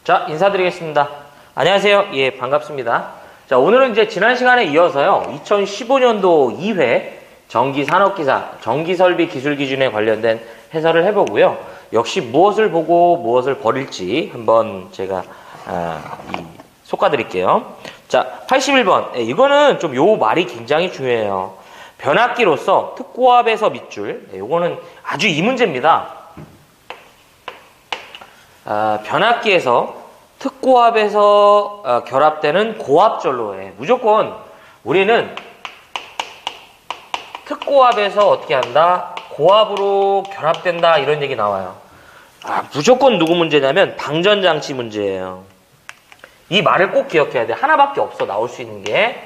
자, 인사드리겠습니다. 안녕하세요. 예, 반갑습니다. 자, 오늘은 이제 지난 시간에 이어서요, 2015년도 2회 전기산업기사, 전기설비 기술기준에 관련된 해설을 해보고요. 역시 무엇을 보고 무엇을 버릴지 한번 제가 솎아드릴게요. 자, 81번. 이거는 좀 요 말이 굉장히 중요해요. 변압기로서 특고압에서 밑줄. 요거는 아주 이 문제입니다. 변압기에서 특고압에서 결합되는 고압전로에 무조건 우리는 특고압에서 어떻게 한다? 고압으로 결합된다 이런 얘기 나와요. 무조건 누구 문제냐면 방전장치 문제예요. 이 말을 꼭 기억해야 돼. 하나밖에 없어 나올 수 있는 게.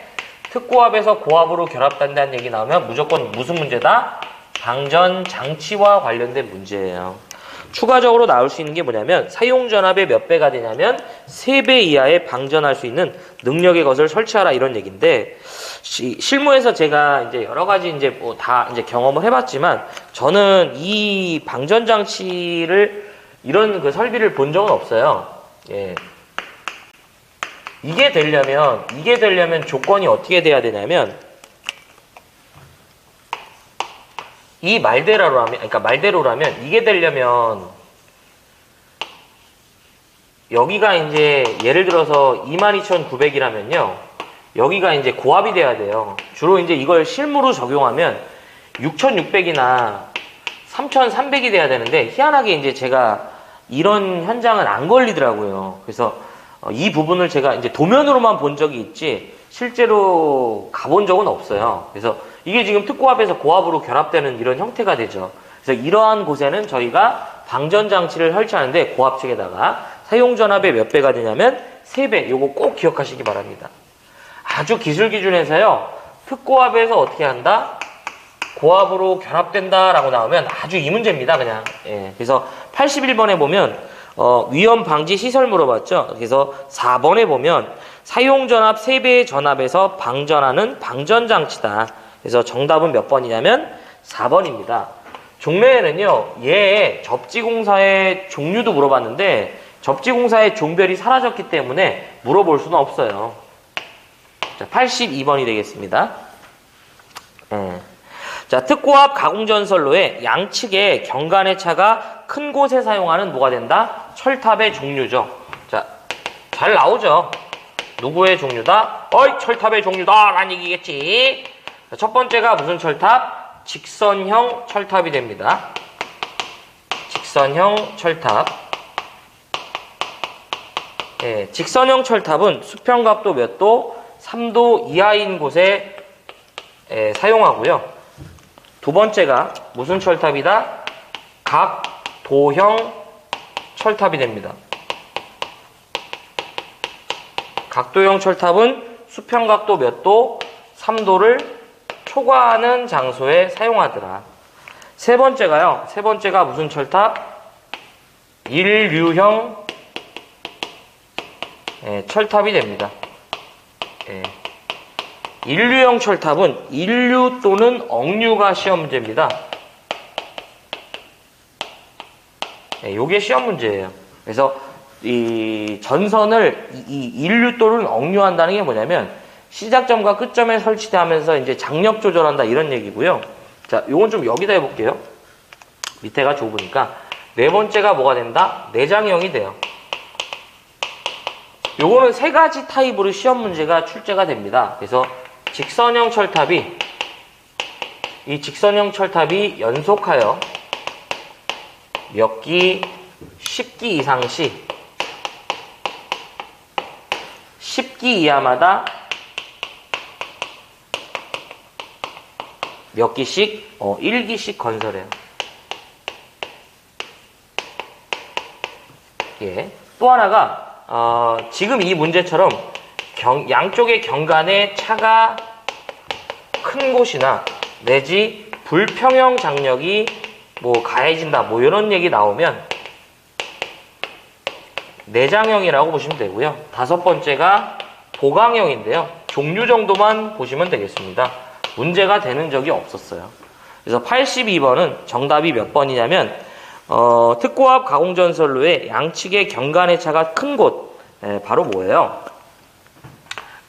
특고압에서 고압으로 결합된다는 얘기 나오면 무조건 무슨 문제다? 방전장치와 관련된 문제예요. 추가적으로 나올 수 있는 게 뭐냐면 사용전압의 몇 배가 되냐면 3배 이하의 방전할 수 있는 능력의 것을 설치하라 이런 얘기인데, 실무에서 제가 이제 여러 가지 이제 뭐 다 이제 경험을 해봤지만 저는 이 방전장치를 이런 그 설비를 본 적은 없어요. 예. 이게 되려면 조건이 어떻게 돼야 되냐면 이 말대로라면 이게 되려면 여기가 이제 예를 들어서 22,900이라면요. 여기가 이제 고압이 돼야 돼요. 주로 이제 이걸 실무로 적용하면 6,600이나 3,300이 돼야 되는데 희한하게 이제 제가 이런 현장은 안 걸리더라고요. 그래서 이 부분을 제가 이제 도면으로만 본 적이 있지 실제로 가본 적은 없어요. 그래서 이게 지금 특고압에서 고압으로 결합되는 이런 형태가 되죠. 그래서 이러한 곳에는 저희가 방전장치를 설치하는데 고압 측에다가 사용전압의 몇 배가 되냐면 3배. 요거 꼭 기억하시기 바랍니다. 아주 기술 기준에서요. 특고압에서 어떻게 한다? 고압으로 결합된다 라고 나오면 아주 이 문제입니다. 그냥. 예. 그래서 81번에 보면 위험 방지 시설 물어봤죠. 그래서 4번에 보면 사용전압 3배의 전압에서 방전하는 방전장치다. 그래서 정답은 몇 번이냐면 4번입니다. 종래에는요, 접지공사의 종류도 물어봤는데, 접지공사의 종별이 사라졌기 때문에 물어볼 수는 없어요. 자, 82번이 되겠습니다. 자, 특고압 가공전선로의 양측의 경관의 차가 큰 곳에 사용하는 뭐가 된다? 철탑의 종류죠. 자, 잘 나오죠? 누구의 종류다? 철탑의 종류다! 라는 얘기겠지. 첫 번째가 무슨 철탑? 직선형 철탑이 됩니다. 직선형 철탑. 예, 직선형 철탑은 수평각도 몇 도? 3도 이하인 곳에 사용하고요. 두 번째가 무슨 철탑이다? 각도형 철탑이 됩니다. 각도형 철탑은 수평각도 몇 도? 3도를 초과하는 장소에 사용하더라. 세 번째가 무슨 철탑? 일류형 철탑이 됩니다. 일류형 철탑은 일류 또는 억류가 시험 문제입니다. 요게 시험 문제예요. 그래서 이 전선을 일류 또는 억류한다는 게 뭐냐면 시작점과 끝점에 설치하면서 이제 장력 조절한다 이런 얘기고요. 자, 요건 좀 여기다 해볼게요. 밑에가 좁으니까. 네 번째가 뭐가 된다? 내장형이 돼요. 요거는 3가지 타입으로 시험 문제가 출제가 됩니다. 그래서 직선형 철탑이 연속하여 몇 기, 10기 이상 시 10기 이하마다 몇 기씩? 1기씩 건설해요. 예. 또 하나가 지금 이 문제처럼 양쪽의 경관에 차가 큰 곳이나 내지 불평형 장력이 뭐 가해진다 뭐 이런 얘기 나오면 내장형이라고 보시면 되고요. 5번째가 보강형인데요. 종류 정도만 보시면 되겠습니다. 문제가 되는 적이 없었어요. 그래서 82번은 정답이 몇 번이냐면 특고압 가공전선로의 양측의 경간의 차가 큰 곳, 바로 뭐예요?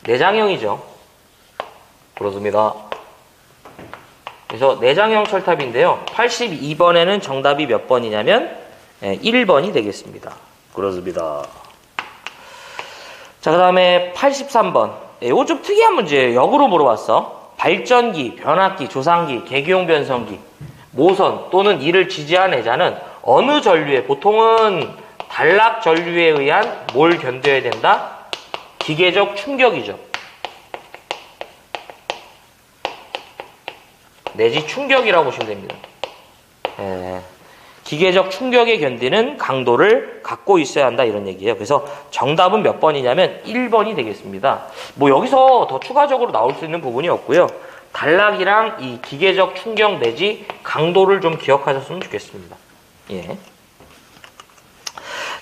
내장형이죠. 그렇습니다. 그래서 내장형 철탑인데요. 82번에는 정답이 몇 번이냐면 1번이 되겠습니다. 그렇습니다. 자, 그 다음에 83번. 이거 좀 특이한 문제예요. 역으로 물어봤어. 발전기, 변압기, 조상기, 계기용 변성기, 모선 또는 이를 지지한 애자는 어느 전류에, 보통은 단락 전류에 의한 뭘 견뎌야 된다? 기계적 충격이죠. 내지 충격이라고 보시면 됩니다. 기계적 충격에 견디는 강도를 갖고 있어야 한다, 이런 얘기예요. 그래서 정답은 몇 번이냐면 1번이 되겠습니다. 뭐 여기서 더 추가적으로 나올 수 있는 부분이 없고요. 단락이랑 이 기계적 충격 내지 강도를 좀 기억하셨으면 좋겠습니다. 예.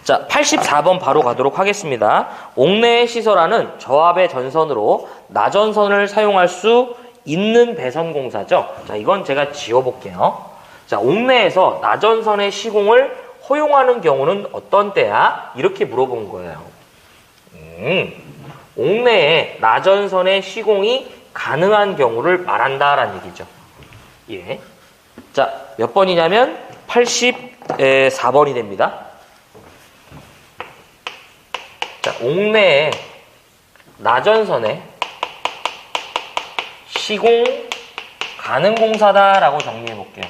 자, 84번 바로 가도록 하겠습니다. 옥내의 시설하는 저압의 전선으로 나전선을 사용할 수 있는 배선공사죠. 자, 이건 제가 지워볼게요. 자, 옥내에서 나전선의 시공을 허용하는 경우는 어떤 때야? 이렇게 물어본 거예요. 옥내에 나전선의 시공이 가능한 경우를 말한다라는 얘기죠. 예. 자, 몇 번이냐면 84번이 됩니다. 자, 옥내에 나전선에 시공 가능 공사다라고 정리해 볼게요.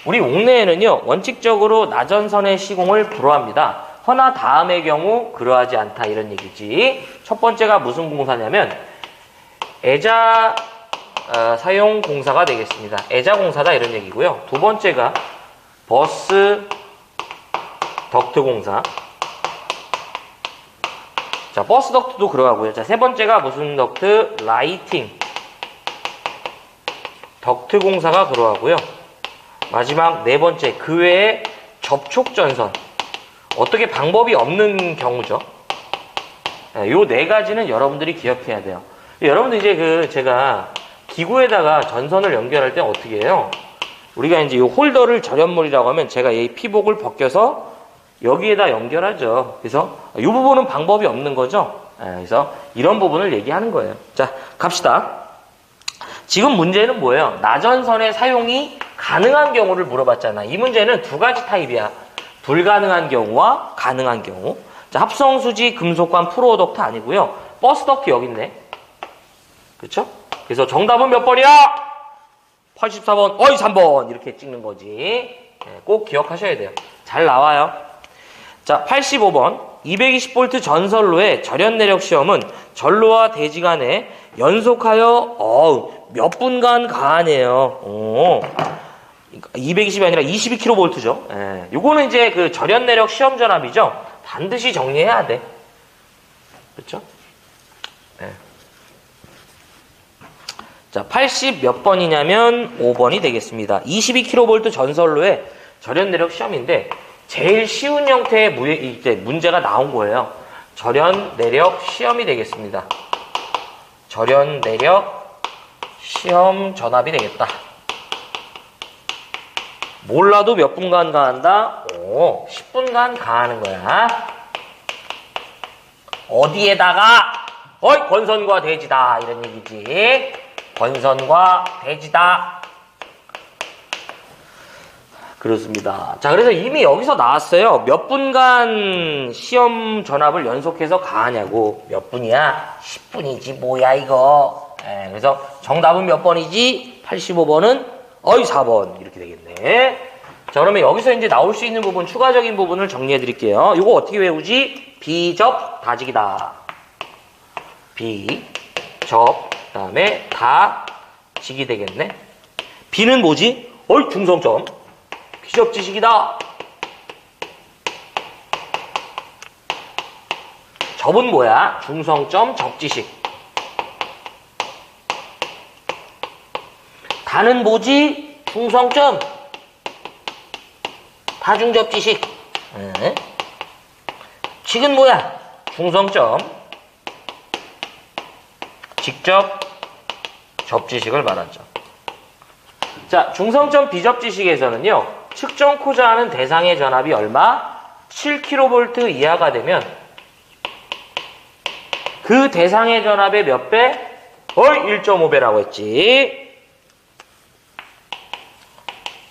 우리 옥내에는요, 원칙적으로 나전선의 시공을 불허합니다. 허나 다음의 경우 그러하지 않다, 이런 얘기지. 첫 번째가 무슨 공사냐면 애자 사용 공사가 되겠습니다. 애자 공사다, 이런 얘기고요. 두 번째가 버스 덕트 공사. 자, 버스 덕트도 그러하고요. 자, 세 번째가 무슨 덕트? 라이팅 덕트 공사가 그러하고요. 마지막 네 번째, 그 외에 접촉 전선. 어떻게 방법이 없는 경우죠. 요 네 가지는 여러분들이 기억해야 돼요. 여러분들 이제 제가 기구에다가 전선을 연결할 때 어떻게 해요? 우리가 이제 이 홀더를 절연물이라고 하면 제가 이 피복을 벗겨서 여기에다 연결하죠. 그래서 이 부분은 방법이 없는 거죠. 그래서 이런 부분을 얘기하는 거예요. 자, 갑시다. 지금 문제는 뭐예요? 나전선의 사용이 가능한 경우를 물어봤잖아. 이 문제는 두 가지 타입이야. 불가능한 경우와 가능한 경우. 자, 합성수지 금속관 프로덕트 아니고요. 버스덕트 여기 있네. 그렇죠? 그래서 정답은 몇 번이야? 84번, 3번 이렇게 찍는 거지. 꼭 기억하셔야 돼요. 잘 나와요. 자, 85번 220V 전선로의 절연 내력 시험은 전로와 대지 간에 연속하여 몇 분간 가하네요. 220이 아니라 22kV죠. 요거는 이제 그 절연 내력 시험 전압이죠. 반드시 정리해야 돼. 그렇죠? 자, 80 몇 번이냐면 5번이 되겠습니다. 22kV 전선로의 절연 내력 시험인데 제일 쉬운 형태의 이제 문제가 나온 거예요. 절연 내력 시험이 되겠습니다. 절연 내력 시험 전압이 되겠다. 몰라도 몇 분간 가한다? 10분간 가하는 거야. 어디에다가? 권선과 대지다. 이런 얘기지. 권선과 대지다. 그렇습니다. 자, 그래서 이미 여기서 나왔어요. 몇 분간 시험 전압을 연속해서 가하냐고. 몇 분이야? 10분이지 뭐야 이거. 그래서 정답은 몇 번이지? 85번은 4번 이렇게 되겠네. 자, 그러면 여기서 이제 나올 수 있는 부분, 추가적인 부분을 정리해 드릴게요. 이거 어떻게 외우지? 비접 다지기다. 비접 그다음에 다지기 되겠네. 비는 뭐지? 중성점. 비접지식이다. 접은 뭐야? 중성점 접지식. 다는 뭐지? 중성점. 다중접지식. 직은 뭐야? 중성점. 직접 접지식을 말하죠. 자, 중성점 비접지식에서는요, 측정코자 하는 대상의 전압이 얼마? 7kV 이하가 되면 그 대상의 전압의 몇 배? 1.5배라고 했지.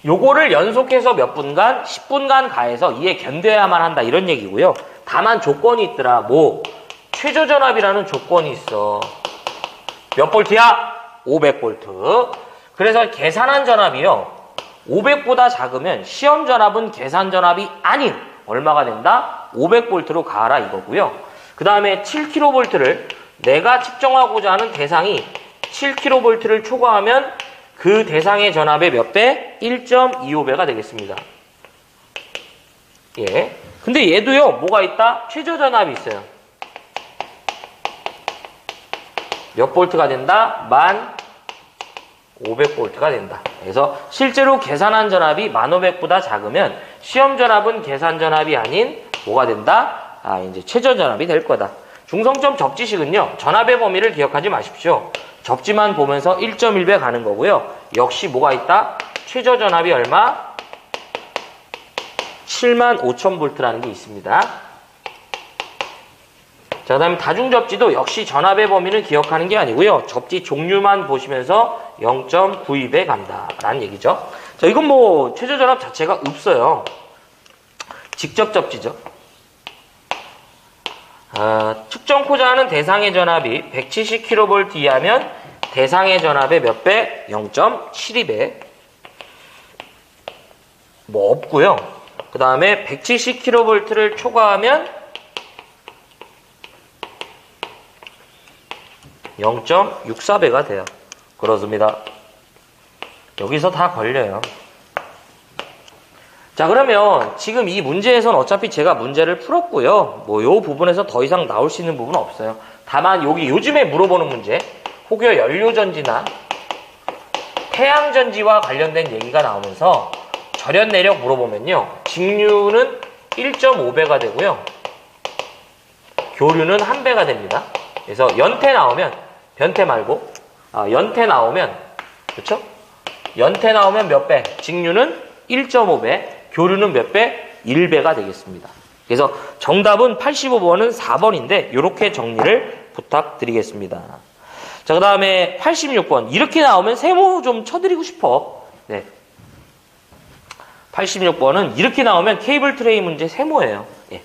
요거를 연속해서 몇 분간? 10분간 가해서 이에 견뎌야만 한다 이런 얘기고요. 다만 조건이 있더라. 뭐 최저전압이라는 조건이 있어. 몇 볼트야? 500V. 그래서 계산한 전압이요. 500보다 작으면 시험 전압은 계산 전압이 아닌 얼마가 된다? 500V로 가라 이거고요. 그 다음에 7kV를 내가 측정하고자 하는 대상이 7kV를 초과하면 그 대상의 전압의 몇 배? 1.25배가 되겠습니다. 예. 근데 얘도요, 뭐가 있다? 최저 전압이 있어요. 몇 볼트가 된다? 1500V가 된다. 그래서 실제로 계산한 전압이 1500보다 작으면 시험 전압은 계산 전압이 아닌 뭐가 된다? 이제 최저 전압이 될 거다. 중성점 접지식은요, 전압의 범위를 기억하지 마십시오. 접지만 보면서 1.1배 가는 거고요. 역시 뭐가 있다? 최저 전압이 얼마? 75,000V라는 게 있습니다. 자, 그 다음에 다중접지도 역시 전압의 범위는 기억하는 게 아니고요. 접지 종류만 보시면서 0.92배 간다 라는 얘기죠. 자, 이건 뭐 최저 전압 자체가 없어요. 직접 접지죠. 측정코자 하는 대상의 전압이 170kV 이하면 대상의 전압의 몇 배? 0.72배. 뭐 없고요. 그 다음에 170kV를 초과하면 0.64배가 돼요. 그렇습니다. 여기서 다 걸려요. 자, 그러면 지금 이 문제에서는 어차피 제가 문제를 풀었고요. 뭐 요 부분에서 더 이상 나올 수 있는 부분은 없어요. 다만 여기 요즘에 물어보는 문제, 혹여 연료전지나 태양전지와 관련된 얘기가 나오면서 절연 내력 물어보면요. 직류는 1.5배가 되고요. 교류는 1배가 됩니다. 그래서 연태 나오면, 변태 말고, 연태 나오면, 그쵸? 연태 나오면 몇 배? 직류는 1.5배, 교류는 몇 배? 1배가 되겠습니다. 그래서 정답은 85번은 4번인데 이렇게 정리를 부탁드리겠습니다. 자, 그 다음에 86번. 이렇게 나오면 세모 좀 쳐드리고 싶어. 네. 86번은 이렇게 나오면 케이블 트레이 문제 세모예요. 예.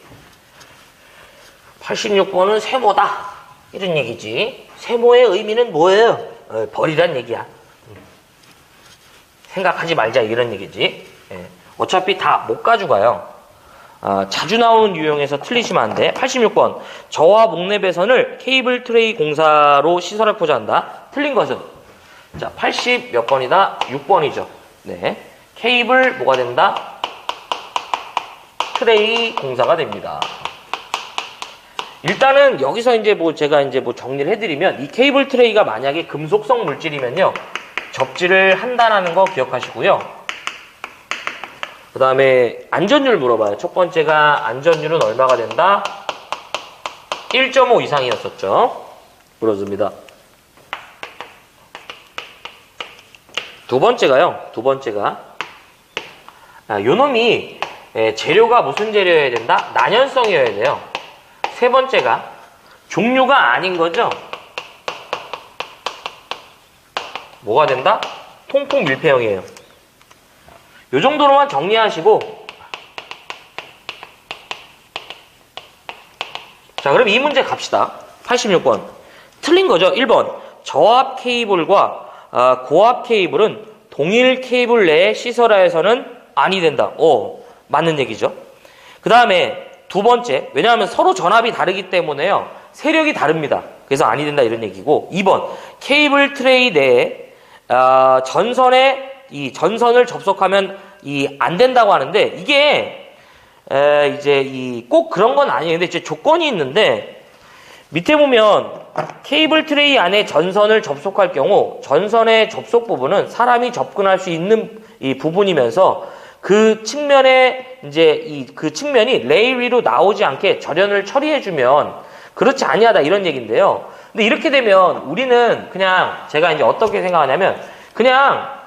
86번은 세모다. 이런 얘기지. 세모의 의미는 뭐예요? 버리란 얘기야. 생각하지 말자 이런 얘기지. 예. 어차피 다 못 가져가요. 자주 나오는 유형에서 틀리시면 안 돼. 86번. 저와 목내 배선을 케이블 트레이 공사로 시설하고자 한다. 틀린 것은? 자, 80 몇 번이다? 6번이죠. 네. 케이블 뭐가 된다? 트레이 공사가 됩니다. 일단은 여기서 이제 뭐 제가 이제 뭐 정리를 해드리면 이 케이블 트레이가 만약에 금속성 물질이면요. 접지를 한다는 거 기억하시고요. 그 다음에 안전율 물어봐요. 첫 번째가 안전율은 얼마가 된다? 1.5 이상이었었죠. 그렇습니다. 두 번째가요. 요 놈이 재료가 무슨 재료여야 된다? 난연성이어야 돼요. 세 번째가 종류가 아닌 거죠. 뭐가 된다? 통풍 밀폐형이에요. 요 정도로만 정리하시고, 자, 그럼 이 문제 갑시다. 86번. 틀린 거죠. 1번. 저압 케이블과 고압 케이블은 동일 케이블 내에 시설하여서는 아니 된다. 맞는 얘기죠. 그 다음에 두 번째. 왜냐하면 서로 전압이 다르기 때문에요. 세력이 다릅니다. 그래서 아니 된다 이런 얘기고. 2번. 케이블 트레이 내에 이 전선을 접속하면 안 된다고 하는데 이게 이제 꼭 그런 건 아니에요. 근데 이제 조건이 있는데 밑에 보면 케이블 트레이 안에 전선을 접속할 경우 전선의 접속 부분은 사람이 접근할 수 있는 이 부분이면서 그 측면에 이제 그 측면이 레일 위로 나오지 않게 절연을 처리해주면 그렇지 아니하다 이런 얘기인데요. 근데 이렇게 되면 우리는 그냥 제가 이제 어떻게 생각하냐면 그냥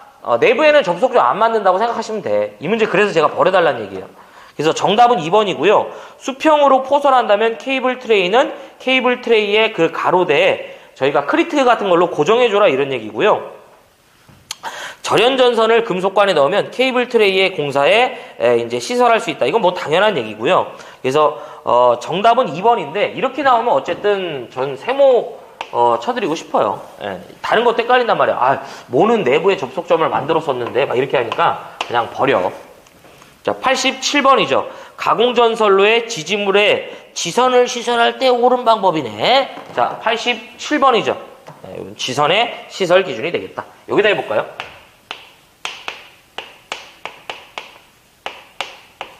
내부에는 접속조 안 맞는다고 생각하시면 돼. 이 문제 그래서 제가 버려달라는 얘기예요. 그래서 정답은 2번이고요. 수평으로 포설한다면 케이블 트레이는 케이블 트레이의 그 가로대에 저희가 크리트 같은 걸로 고정해줘라 이런 얘기고요. 절연전선을 금속관에 넣으면 케이블 트레이의 공사에 이제 시설할 수 있다. 이건 뭐 당연한 얘기고요. 그래서 정답은 2번인데 이렇게 나오면 어쨌든 전 세모 쳐드리고 싶어요. 예, 다른 것도 헷갈린단 말이야. 아, 뭐는 내부에 접속점을 만들었었는데 막 이렇게 하니까 그냥 버려. 자, 87번이죠. 가공전선로의 지지물에 지선을 시설할 때 옳은 방법이네. 자, 87번이죠. 지선의 시설 기준이 되겠다. 여기다 해볼까요?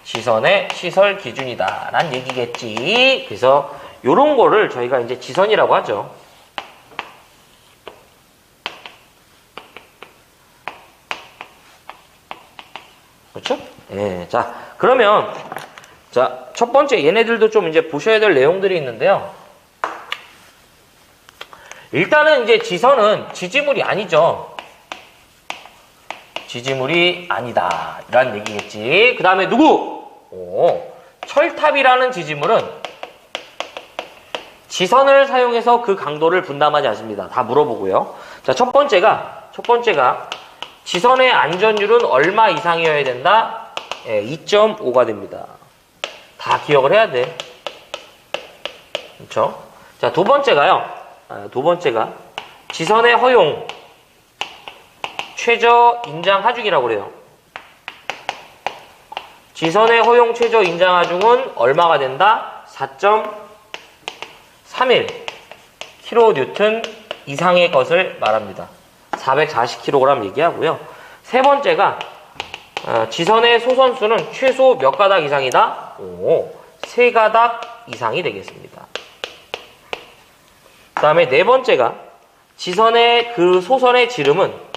지선의 시설 기준이다. 란 얘기겠지. 그래서 요런 거를 저희가 이제 지선이라고 하죠. 그렇죠? 예. 자, 그러면 자, 첫 번째 얘네들도 좀 이제 보셔야 될 내용들이 있는데요. 일단은 이제 지선은 지지물이 아니죠. 지지물이 아니다. 라는 얘기겠지. 그 다음에 누구? 철탑이라는 지지물은 지선을 사용해서 그 강도를 분담하지 않습니다. 다 물어보고요. 자, 첫 번째가 지선의 안전율은 얼마 이상이어야 된다? 2.5가 됩니다. 다 기억을 해야 돼. 그렇죠? 자, 두 번째가 지선의 허용 최저 인장 하중이라고 그래요. 지선의 허용 최저 인장 하중은 얼마가 된다? 4.31 kN 이상의 것을 말합니다. 440kg 얘기하고요. 세 번째가 지선의 소선수는 최소 몇 가닥 이상이다? 3가닥 이상이 되겠습니다. 그 다음에 네 번째가 지선의 그 소선의 지름은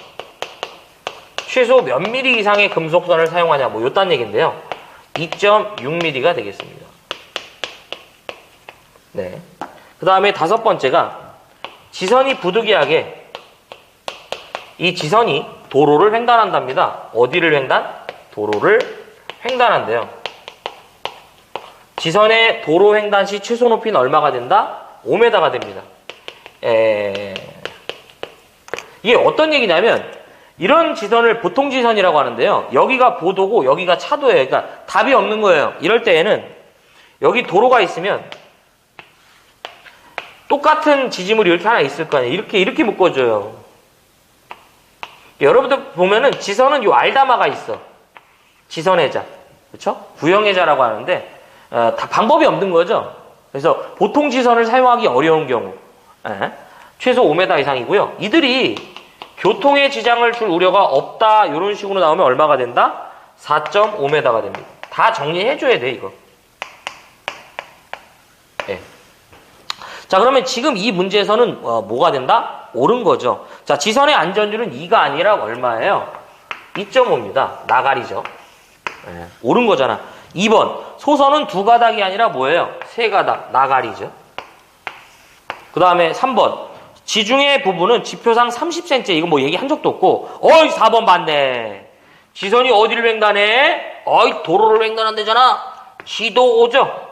최소 몇 미리 이상의 금속선을 사용하냐, 뭐 요딴 얘기인데요. 2.6mm가 되겠습니다. 네. 그 다음에 다섯 번째가 지선이 부득이하게 이 지선이 도로를 횡단한답니다. 어디를 횡단? 도로를 횡단한대요. 지선의 도로 횡단 시 최소 높이는 얼마가 된다? 5m가 됩니다. 이게 어떤 얘기냐면 이런 지선을 보통 지선이라고 하는데요. 여기가 보도고 여기가 차도예요. 그러니까 답이 없는 거예요. 이럴 때에는 여기 도로가 있으면 똑같은 지지물이 이렇게 하나 있을 거 아니에요. 이렇게 묶어줘요. 여러분들 보면은 지선은 요 알다마가 있어. 지선해자. 그렇죠? 구형해자라고 하는데 다 방법이 없는 거죠. 그래서 보통 지선을 사용하기 어려운 경우 최소 5m 이상이고요. 이들이 교통에 지장을 줄 우려가 없다 이런 식으로 나오면 얼마가 된다? 4.5m가 됩니다. 다 정리해줘야 돼 이거. 네. 자, 그러면 지금 이 문제에서는 뭐가 된다? 옳은 거죠. 자, 지선의 안전율은 2가 아니라 얼마예요? 2.5입니다. 나가리죠. 네. 옳은 거잖아. 2번 소선은 2가닥이 아니라 뭐예요? 3가닥. 나가리죠. 그 다음에 3번 지중해 부분은 지표상 30cm. 이거 뭐 얘기한 적도 없고 4번 맞네. 지선이 어디를 횡단해? 도로를 횡단한대잖아. 지도5죠.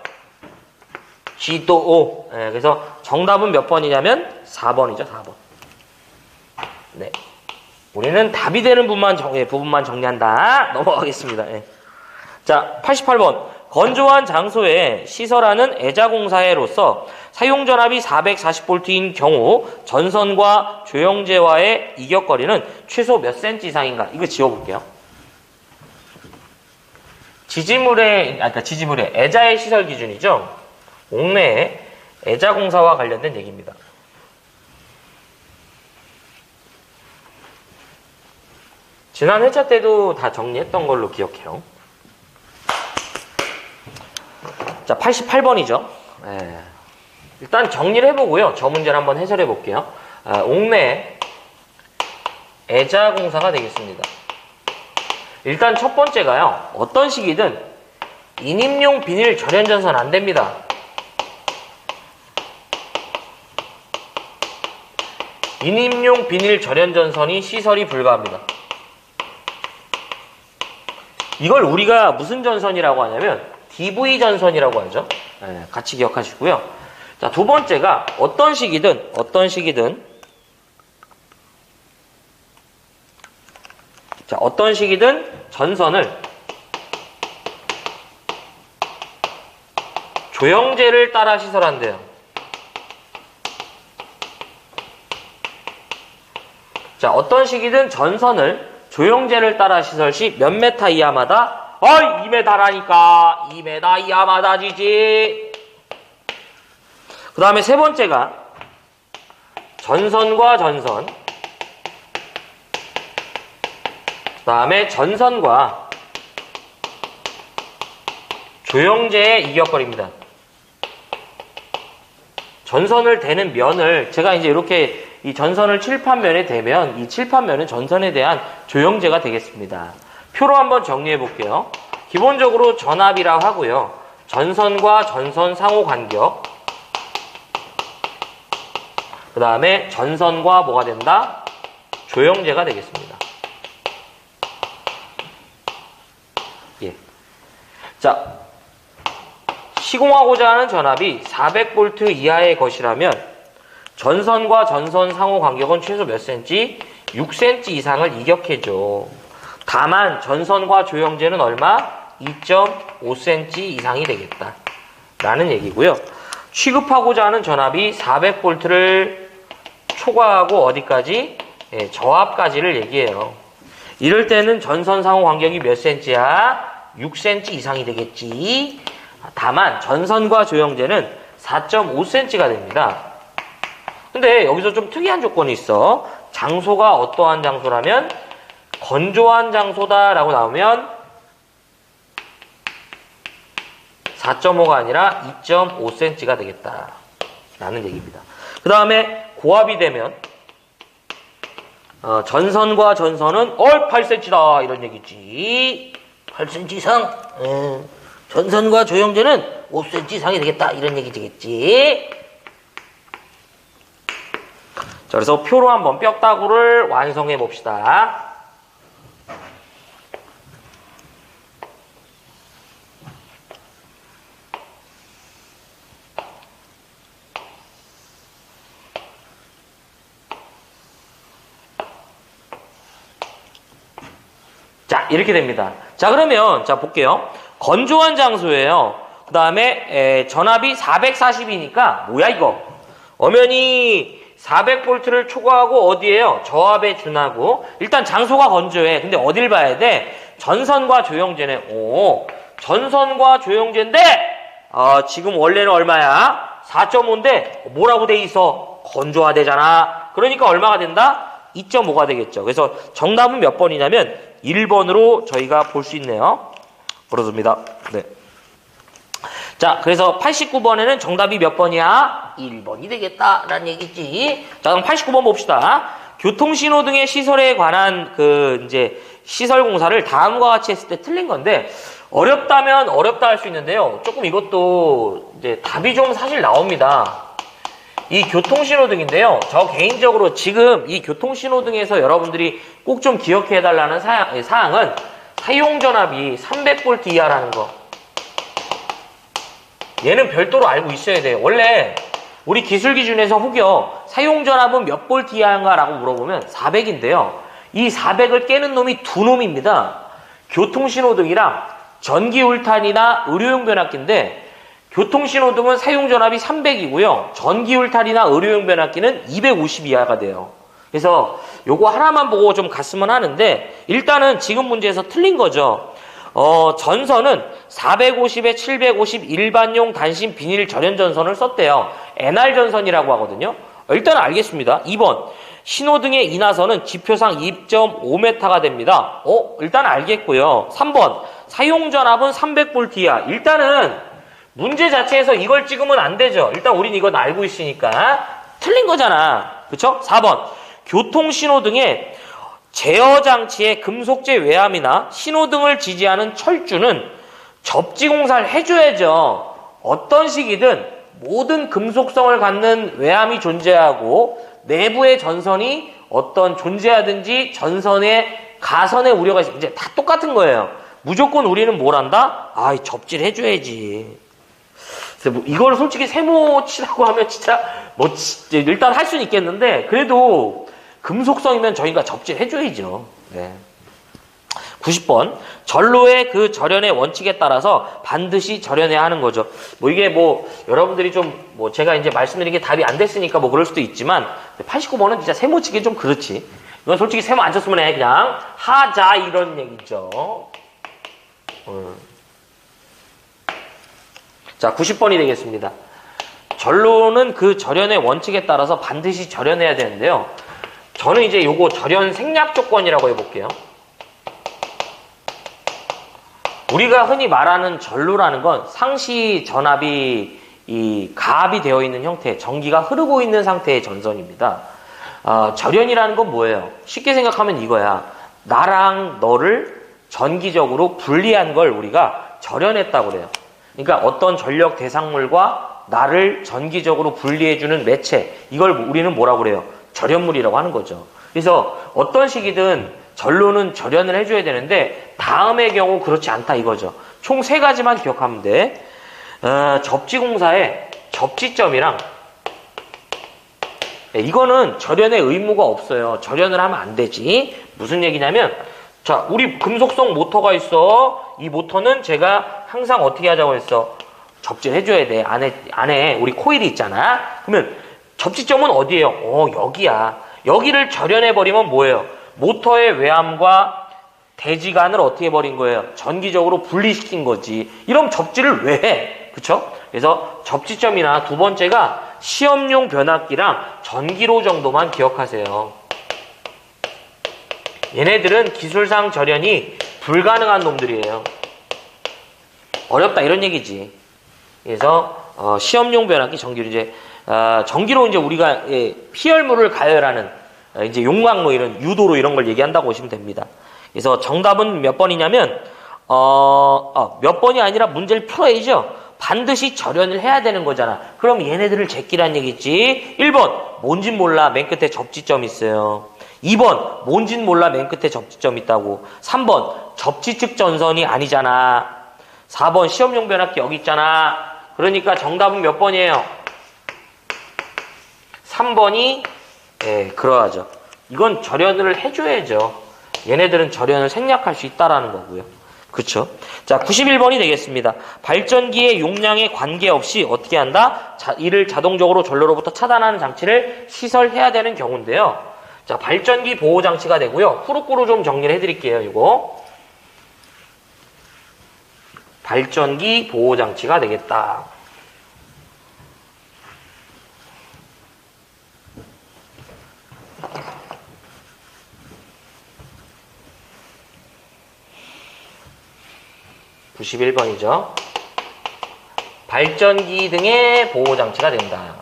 지도5. 네, 그래서 정답은 몇 번이냐면 4번이죠. 4번. 네. 우리는 답이 되는 부분만 정리한다. 넘어가겠습니다. 네. 자, 88번. 건조한 장소에 시설하는 애자공사회로서 사용전압이 440V인 경우 전선과 조영제와의 이격거리는 최소 몇 cm 이상인가? 이거 지워볼게요. 지지물의 애자의 시설 기준이죠. 옥내의 애자공사와 관련된 얘기입니다. 지난 회차 때도 다 정리했던 걸로 기억해요. 자, 88번이죠. 일단 정리를 해보고요. 저 문제를 한번 해설해 볼게요. 옥내 애자공사가 되겠습니다. 일단 첫 번째가요. 어떤 식이든 인임용 비닐 절연전선 안 됩니다. 인임용 비닐 절연전선이 시설이 불가합니다. 이걸 우리가 무슨 전선이라고 하냐면 DV 전선이라고 하죠. 네, 같이 기억하시고요. 자, 두 번째가 어떤 식이든 전선을 조형제를 따라 시설한대요. 자, 어떤 식이든 전선을 조형제를 따라 시설 시 몇 메타 이하마다 2m라니까 2m 이하마다 지지. 그 다음에 세 번째가 전선과 전선, 그 다음에 전선과 조형제의 이격거리입니다. 전선을 대는 면을 제가 이제 이렇게 이 전선을 칠판면에 대면 이 칠판면은 전선에 대한 조형제가 되겠습니다. 표로 한번 정리해 볼게요. 기본적으로 전압이라고 하고요. 전선과 전선 상호 간격, 그 다음에 전선과 뭐가 된다? 조형제가 되겠습니다. 예. 자, 시공하고자 하는 전압이 400V 이하의 것이라면 전선과 전선 상호 간격은 최소 몇 cm? 6cm 이상을 이격해줘. 다만 전선과 조형제는 얼마? 2.5cm 이상이 되겠다 라는 얘기고요. 취급하고자 하는 전압이 400V를 초과하고 어디까지? 예, 저압까지를 얘기해요. 이럴 때는 전선 상호 간격이 몇 cm야? 6cm 이상이 되겠지. 다만 전선과 조형제는 4.5cm가 됩니다. 근데 여기서 좀 특이한 조건이 있어. 장소가 어떠한 장소라면 건조한 장소다라고 나오면 4.5가 아니라 2.5cm가 되겠다 라는 얘기입니다. 그 다음에 고압이 되면 전선과 전선은 8cm다 이런 얘기지. 8cm 이상. 전선과 조형제는 5cm 이상이 되겠다 이런 얘기 되겠지. 자, 그래서 표로 한번 뼈다구를 완성해 봅시다. 자, 이렇게 됩니다. 자, 그러면 자 볼게요. 건조한 장소예요. 그 다음에 전압이 440이니까 뭐야 이거? 엄연히 400V를 초과하고 어디에요? 저압에 준하고. 일단 장소가 건조해. 근데 어딜 봐야 돼? 전선과 조형제네. 오, 전선과 조형제인데 지금 원래는 얼마야? 4.5인데 뭐라고 돼 있어? 건조화되잖아. 그러니까 얼마가 된다? 2.5가 되겠죠. 그래서 정답은 몇 번이냐면 1번으로 저희가 볼 수 있네요. 그렇습니다. 네. 자, 그래서 89번에는 정답이 몇 번이야? 1번이 되겠다라는 얘기지. 자, 그럼 89번 봅시다. 교통신호등의 시설에 관한 이제 시설 공사를 다음과 같이 했을 때 틀린 건데, 어렵다면 어렵다 할 수 있는데요. 조금 이것도 이제 답이 좀 사실 나옵니다. 이 교통신호등인데요. 저 개인적으로 지금 이 교통신호등에서 여러분들이 꼭 좀 기억해 달라는 사항은 사용전압이 300V 이하라는 거. 얘는 별도로 알고 있어야 돼요. 원래 우리 기술 기준에서 혹여 사용전압은 몇 볼트 이하인가 라고 물어보면 400인데요. 이 400을 깨는 놈이 두 놈입니다. 교통신호등이랑 전기울탄이나 의료용 변압기인데, 교통신호등은 사용전압이 300이고요. 전기울탄이나 의료용 변압기는 250 이하가 돼요. 그래서 요거 하나만 보고 좀 갔으면 하는데, 일단은 지금 문제에서 틀린 거죠. 전선은 450에 750 일반용 단신 비닐 절연 전선을 썼대요. NR 전선이라고 하거든요. 일단 알겠습니다. 2번. 신호등의 인하선은 지표상 2.5m가 됩니다. 일단 알겠고요. 3번. 사용전압은 300V 이하. 일단은 문제 자체에서 이걸 찍으면 안 되죠. 일단 우린 이건 알고 있으니까 틀린 거잖아. 그쵸? 4번. 교통신호등의 제어장치의 금속재 외암이나 신호등을 지지하는 철주는 접지공사를 해줘야죠. 어떤 식이든 모든 금속성을 갖는 외암이 존재하고 내부의 전선이 어떤 존재하든지 전선의 가선의 우려가 있어요. 이제 다 똑같은 거예요. 무조건 우리는 뭘 한다? 아, 접질 해줘야지. 그래서 뭐 이걸 솔직히 세모 치라고 하면 진짜 뭐 일단 할 수는 있겠는데 그래도 금속성이면 저희가 접질 해줘야죠. 네. 90번 전로의 그 절연의 원칙에 따라서 반드시 절연해야 하는 거죠. 뭐 이게 뭐 여러분들이 좀 뭐 제가 이제 말씀드린 게 답이 안 됐으니까 뭐 그럴 수도 있지만 89번은 진짜 세모 치기 좀 그렇지. 이건 솔직히 세모 안 쳤으면 해 그냥 하자 이런 얘기죠. 자 90번이 되겠습니다. 전로는 그 절연의 원칙에 따라서 반드시 절연해야 되는데요. 저는 이제 요거 절연 생략 조건이라고 해볼게요. 우리가 흔히 말하는 전로라는 건 상시 전압이 이 가압이 되어 있는 형태, 전기가 흐르고 있는 상태의 전선입니다. 절연이라는 건 뭐예요? 쉽게 생각하면 이거야. 나랑 너를 전기적으로 분리한 걸 우리가 절연했다고 그래요. 그러니까 어떤 전력 대상물과 나를 전기적으로 분리해주는 매체, 이걸 우리는 뭐라고 그래요? 절연물이라고 하는 거죠. 그래서 어떤 식이든 전로는 절연을 해줘야 되는데 다음의 경우 그렇지 않다 이거죠. 총 3가지만 기억하면 돼. 접지공사에 접지점이랑 이거는 절연의 의무가 없어요. 절연을 하면 안 되지. 무슨 얘기냐면 자, 우리 금속성 모터가 있어. 이 모터는 제가 항상 어떻게 하자고 했어? 접지를 해줘야 돼. 안에 우리 코일이 있잖아. 그러면 접지점은 어디예요? 여기야. 여기를 절연해버리면 뭐예요? 모터의 외암과 대지간을 어떻게 해버린 거예요? 전기적으로 분리시킨 거지. 이런 접지를 왜 해? 그쵸? 그래서 접지점이나 두 번째가 시험용 변압기랑 전기로 정도만 기억하세요. 얘네들은 기술상 절연이 불가능한 놈들이에요. 어렵다 이런 얘기지. 그래서 시험용 변압기 전기로 이제 전기로 이제 우리가 피열물을 가열하는 이제 용광로 이런 유도로 이런 걸 얘기한다고 보시면 됩니다. 그래서 정답은 몇 번이냐면 몇 번이 아니라 문제를 풀어야죠. 반드시 절연을 해야 되는 거잖아. 그럼 얘네들을 제끼란 얘기지. 1번 뭔진 몰라 맨 끝에 접지점 있어요. 2번 뭔진 몰라 맨 끝에 접지점 있다고. 3번 접지측 전선이 아니잖아. 4번 시험용 변압기 여기 있잖아. 그러니까 정답은 몇 번이에요? 3번이 그러하죠. 이건 절연을 해줘야죠. 얘네들은 절연을 생략할 수 있다라는 거고요. 그쵸? 자, 91번이 되겠습니다. 발전기의 용량에 관계없이 어떻게 한다? 이를 자동적으로 전로로부터 차단하는 장치를 시설해야 되는 경우인데요. 자, 발전기 보호 장치가 되고요. 후루꾸루 좀 정리를 해드릴게요. 이거 발전기 보호 장치가 되겠다. (91번이죠) 발전기 등의 보호장치가 된다.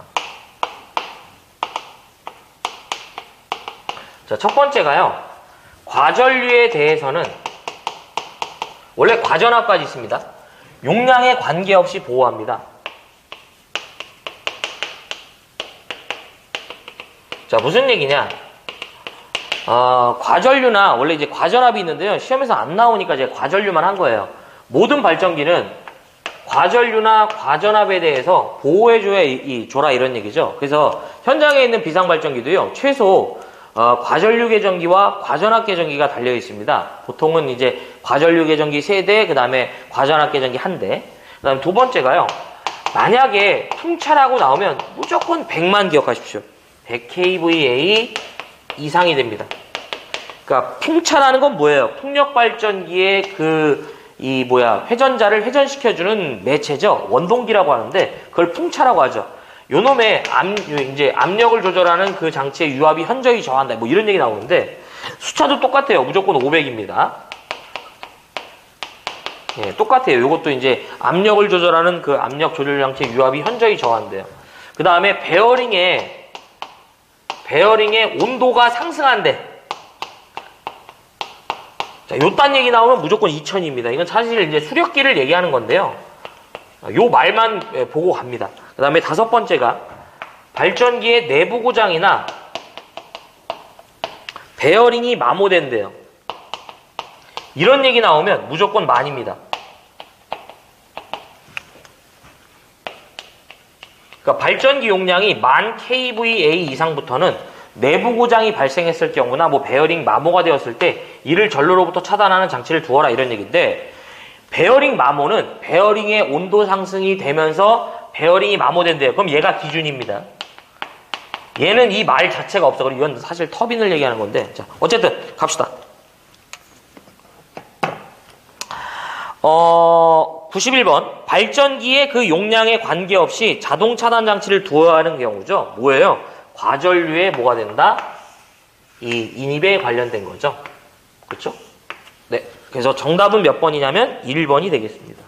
자, 첫 번째가요. 과전류에 대해서는 원래 과전압까지 있습니다. 용량에 관계없이 보호합니다. 자, 무슨 얘기냐? 과전류나 원래 이제 과전압이 있는데요. 시험에서 안 나오니까 제가 과전류만 한 거예요. 모든 발전기는 과전류나 과전압에 대해서 보호해줘야 줘라 이런 얘기죠. 그래서 현장에 있는 비상발전기도요. 최소 과전류 계전기와 과전압 계전기가 달려 있습니다. 보통은 이제 과전류 계전기 3대, 그 다음에 과전압 계전기 1대. 그 다음에 두 번째가요. 만약에 풍차라고 나오면 무조건 100만 기억하십시오. 100kVA 이상이 됩니다. 그러니까 풍차라는 건 뭐예요? 풍력발전기의 회전자를 회전시켜주는 매체죠. 원동기라고 하는데 그걸 풍차라고 하죠. 요놈의 이제 압력을 조절하는 그 장치의 유압이 현저히 저하한다. 뭐 이런 얘기 나오는데 숫자도 똑같아요. 무조건 500입니다. 예, 똑같아요. 요것도 이제 압력을 조절하는 그 압력 조절 장치의 유압이 현저히 저하한대요. 그 다음에 베어링의 온도가 상승한대. 자, 요딴 얘기 나오면 무조건 2000입니다. 이건 사실 이제 수력기를 얘기하는 건데요. 요 말만 보고 갑니다. 그 다음에 다섯 번째가 발전기의 내부 고장이나 베어링이 마모된대요. 이런 얘기 나오면 무조건 만입니다. 그러니까 발전기 용량이 10,000 kVA 이상부터는 내부 고장이 발생했을 경우나 뭐 베어링 마모가 되었을 때 이를 전로로부터 차단하는 장치를 두어라 이런 얘기인데, 베어링 마모는 베어링의 온도 상승이 되면서 베어링이 마모된대요. 그럼 얘가 기준입니다. 얘는 이 말 자체가 없어. 그리고 이건 사실 터빈을 얘기하는 건데. 자, 어쨌든 갑시다. 91번. 발전기의 그 용량에 관계없이 자동 차단 장치를 두어야 하는 경우죠. 뭐예요? 과전류에 뭐가 된다? 이 인입에 관련된 거죠. 그렇죠? 네. 그래서 정답은 몇 번이냐면 1번이 되겠습니다.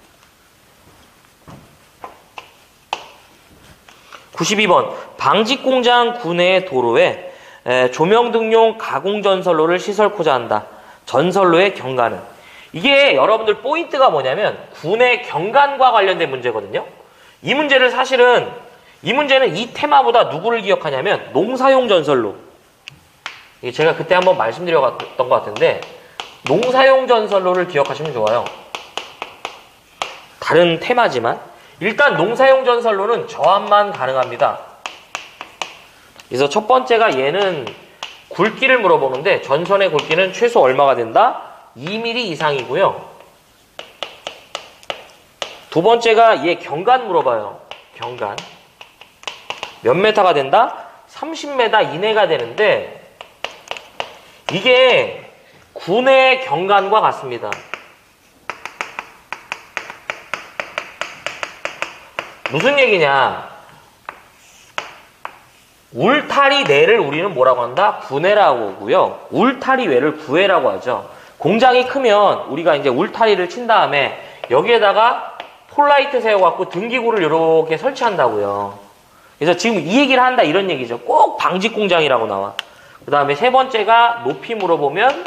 92번. 방직공장 구내 도로에 조명등용 가공전선로를 시설코자 한다. 전선로의 경관은. 이게 여러분들 포인트가 뭐냐면 구내 경관과 관련된 문제거든요. 이 문제를 사실은 이 문제는 이 테마보다 누구를 기억하냐면 농사용 전선로. 이게 제가 그때 한번 말씀드렸던 것 같은데 농사용 전선로를 기억하시면 좋아요. 다른 테마지만 일단 농사용 전선로는 저압만 가능합니다. 그래서 첫 번째가 얘는 굵기를 물어보는데 전선의 굵기는 최소 얼마가 된다? 2mm 이상이고요. 두 번째가 얘 경관 물어봐요. 경관. 몇 메타가 된다? 30m 이내가 되는데 이게 구내 경관과 같습니다. 무슨 얘기냐? 울타리 내를 우리는 뭐라고 한다? 구내라고 하고요. 울타리 외를 구외라고 하죠. 공장이 크면 우리가 이제 울타리를 친 다음에 여기에다가 폴라이트 세워갖고 등기구를 이렇게 설치한다고요. 그래서 지금 이 얘기를 한다 이런 얘기죠. 꼭 방직 공장이라고 나와. 그 다음에 세 번째가 높이 물어보면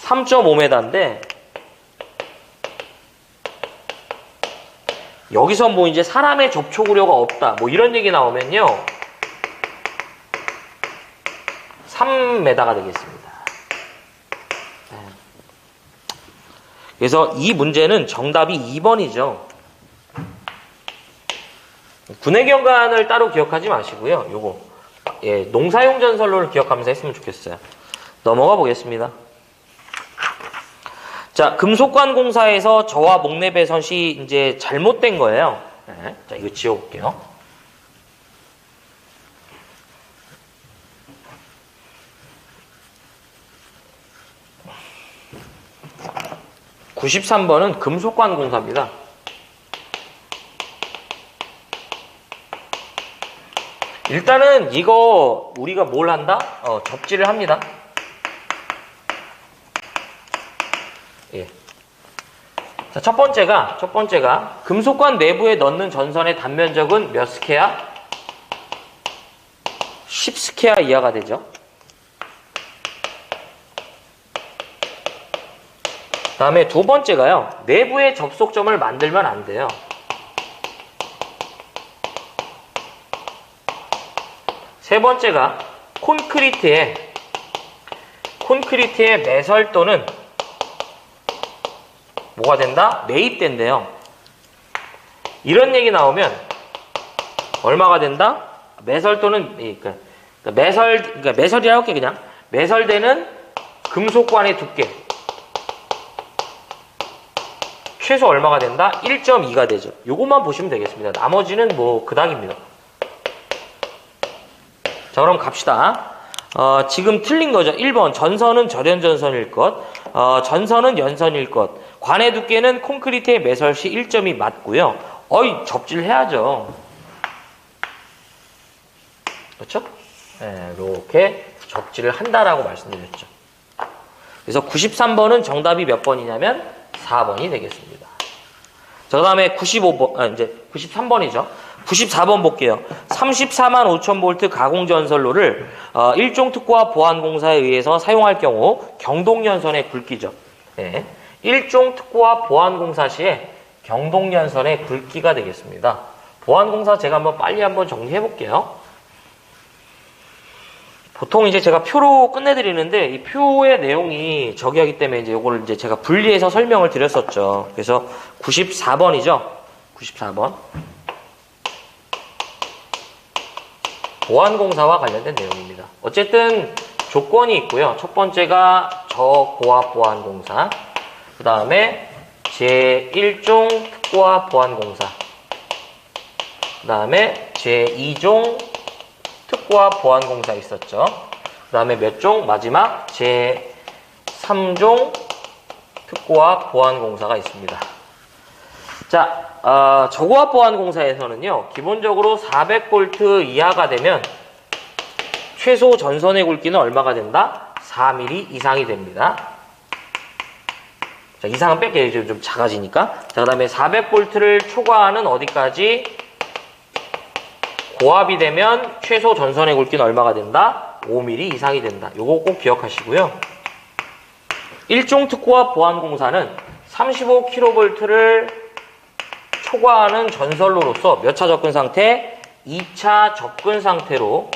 3.5m인데 여기서 뭐 이제 사람의 접촉 우려가 없다 뭐 이런 얘기 나오면요 3m가 되겠습니다. 그래서 이 문제는 정답이 2번이죠. 구내경관을 따로 기억하지 마시고요. 요거 예, 농사용 전선로를 기억하면서 했으면 좋겠어요. 넘어가 보겠습니다. 자, 금속관 공사에서 저와 목내 배선시 이제 잘못된 거예요. 네, 자, 이거 지워볼게요. (93번은) 금속관 공사입니다. 일단은 이거 우리가 뭘 한다? 접지를 합니다. 예. 자, 첫 번째가 금속관 내부에 넣는 전선의 단면적은 몇 스퀘어? 10스퀘어 이하가 되죠. 다음에 두 번째가요. 내부에 접속점을 만들면 안 돼요. 세 번째가 콘크리트에 매설 또는 뭐가 된다? 매입된대요. 이런 얘기 나오면 얼마가 된다? 매설 또는 매설이라고 할게 그냥. 매설되는 금속관의 두께 최소 얼마가 된다? 1.2가 되죠. 요것만 보시면 되겠습니다. 나머지는 뭐 그닥입니다. 자, 그럼 갑시다. 지금 틀린 거죠. 1번 전선은 절연전선일 것, 전선은 연선일 것, 관의 두께는 콘크리트의 매설 시 1.2 맞고요. 접지를 해야죠. 그렇죠? 네, 이렇게 접지를 한다라고 말씀드렸죠. 그래서 93번은 정답이 몇 번이냐면 4번이 되겠습니다. 자, 그 다음에 95번, 이제 93번이죠. 94번 볼게요. 34만 5천 볼트 가공전선로를 일종 특고와 보안공사에 의해서 사용할 경우 경동연선의 굵기죠. 네. 일종 특고와 보안공사 시에 경동연선의 굵기가 되겠습니다. 보안공사 제가 빨리 한번 정리해 볼게요. 보통 이제 제가 표로 끝내드리는데 이 표의 내용이 저기 하기 때문에 이제 요거를 이제 제가 분리해서 설명을 드렸었죠. 그래서 94번이죠. 94번. 보안공사와 관련된 내용입니다. 어쨌든 조건이 있고요. 첫 번째가 저고압 보안공사. 그 다음에 제1종 특고압 보안공사. 그 다음에 제2종 특고압 보안공사 있었죠. 그 다음에 몇 종? 마지막 제3종 특고압 보안공사가 있습니다. 자, 저고압 보안공사에서는요, 기본적으로 400V 이하가 되면 최소 전선의 굵기는 얼마가 된다? 4mm 이상이 됩니다. 자, 이상은 뺄게요. 좀 작아지니까. 자, 그 다음에 400V를 초과하는 어디까지? 고압이 되면 최소 전선의 굵기는 얼마가 된다? 5mm 이상이 된다. 요거 꼭 기억하시고요. 1종 특고압 보안공사는 35kV를 초과하는 전선로로서 몇 차 접근 상태? 2차 접근 상태로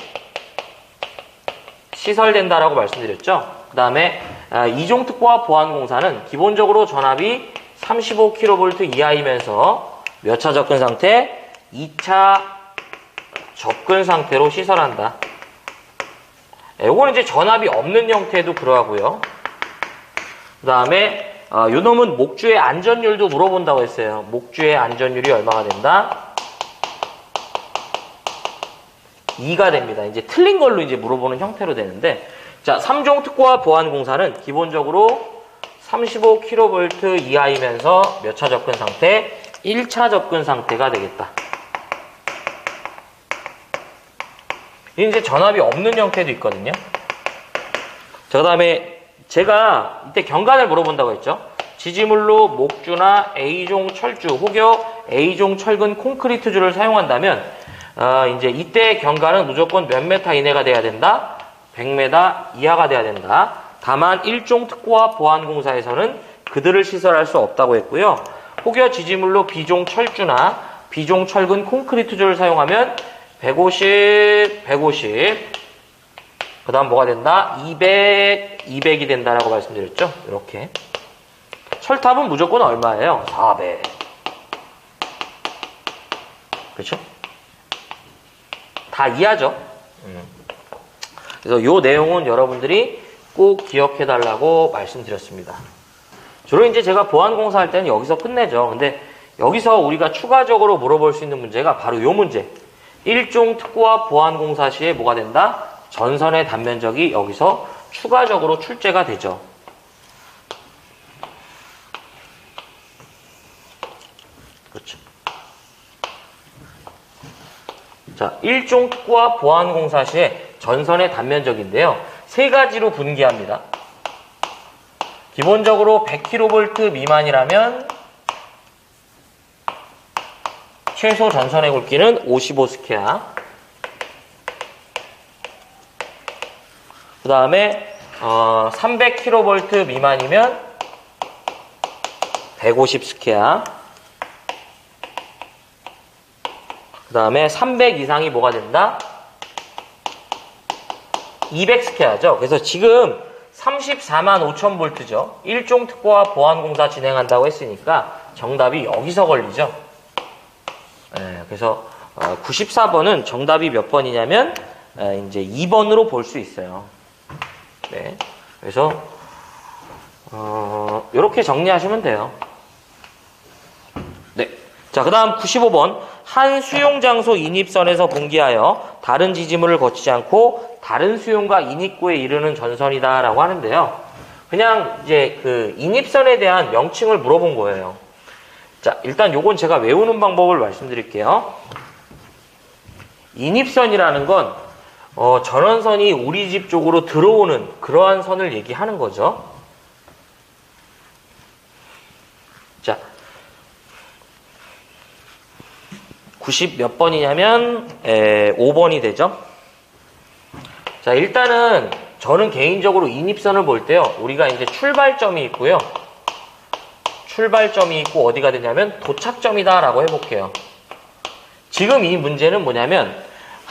시설된다라고 말씀드렸죠. 그 다음에 2종 특고압 보안공사는 기본적으로 전압이 35kV 이하이면서 몇 차 접근 상태? 2차 접근 상태로 시설한다. 요거는 이제 전압이 없는 형태도 그러하고요. 그 다음에 요 놈은 목주의 안전율도 물어본다고 했어요. 목주의 안전율이 얼마가 된다? 2가 됩니다. 이제 틀린 걸로 이제 물어보는 형태로 되는데, 자, 3종 특고압 보안공사는 기본적으로 35kV 이하이면서 몇 차 접근 상태? 1차 접근 상태가 되겠다. 이제 전압이 없는 형태도 있거든요. 자, 그 다음에 제가 이때 경관을 물어본다고 했죠. 지지물로 목주나 A종 철주 혹여 A종 철근 콘크리트주를 사용한다면 이제 이때 경관은 무조건 몇 메타 이내가 돼야 된다? 100m 이하가 돼야 된다. 다만 1종 특고압 보안공사에서는 그들을 시설할 수 없다고 했고요. 혹여 지지물로 B종 철주나 B종 철근 콘크리트주를 사용하면 150, 150. 그 다음 뭐가 된다? 200, 200이 된다라고 말씀드렸죠? 이렇게. 철탑은 무조건 얼마예요? 400. 그렇죠? 다 이하죠? 그래서 요 내용은 여러분들이 꼭 기억해 달라고 말씀드렸습니다. 주로 이제 제가 보안공사 할 때는 여기서 끝내죠. 근데 여기서 우리가 추가적으로 물어볼 수 있는 문제가 바로 요 문제. 1종 특고압 보안공사 시에 뭐가 된다? 전선의 단면적이 여기서 추가적으로 출제가 되죠. 그렇죠. 자, 1종 특고압 보안공사 시에 전선의 단면적인데요. 세 가지로 분기합니다. 기본적으로 100kV 미만이라면 최소 전선의 굵기는 55스퀘어. 그 다음에 300kV 미만이면 150스퀘어. 그 다음에 300 이상이 뭐가 된다? 200스퀘어죠. 그래서 지금 345,000V죠. 1종 특고압 보안공사 진행한다고 했으니까 정답이 여기서 걸리죠. 네, 그래서 94번은 정답이 몇 번이냐면 이제 2번으로 볼 수 있어요. 네, 그래서 이렇게 정리하시면 돼요. 네, 자, 그 다음 95번. 한 수용장소 인입선에서 분기하여 다른 지지물을 거치지 않고 다른 수용과 인입구에 이르는 전선이다 라고 하는데요. 그냥 이제 그 인입선에 대한 명칭을 물어본 거예요. 자, 일단 요건 제가 외우는 방법을 말씀드릴게요. 인입선이라는 건 전원선이 우리 집 쪽으로 들어오는 그러한 선을 얘기하는 거죠. 자, 90 몇 번이냐면 5번이 되죠. 자, 일단은 저는 개인적으로 인입선을 볼 때요, 우리가 이제 출발점이 있고요, 출발점이 있고 어디가 되냐면 도착점이다 라고 해볼게요. 지금 이 문제는 뭐냐면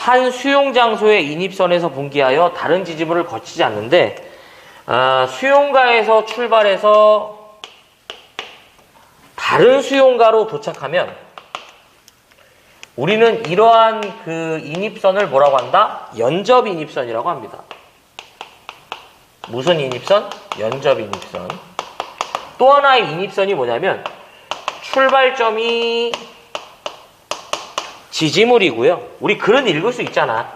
한 수용 장소의 인입선에서 분기하여 다른 지지물을 거치지 않는데, 수용가에서 출발해서 다른 수용가로 도착하면 우리는 이러한 그 인입선을 뭐라고 한다? 연접 인입선이라고 합니다. 무슨 인입선? 연접 인입선. 또 하나의 인입선이 뭐냐면 출발점이 지지물이고요. 우리 글은 읽을 수 있잖아.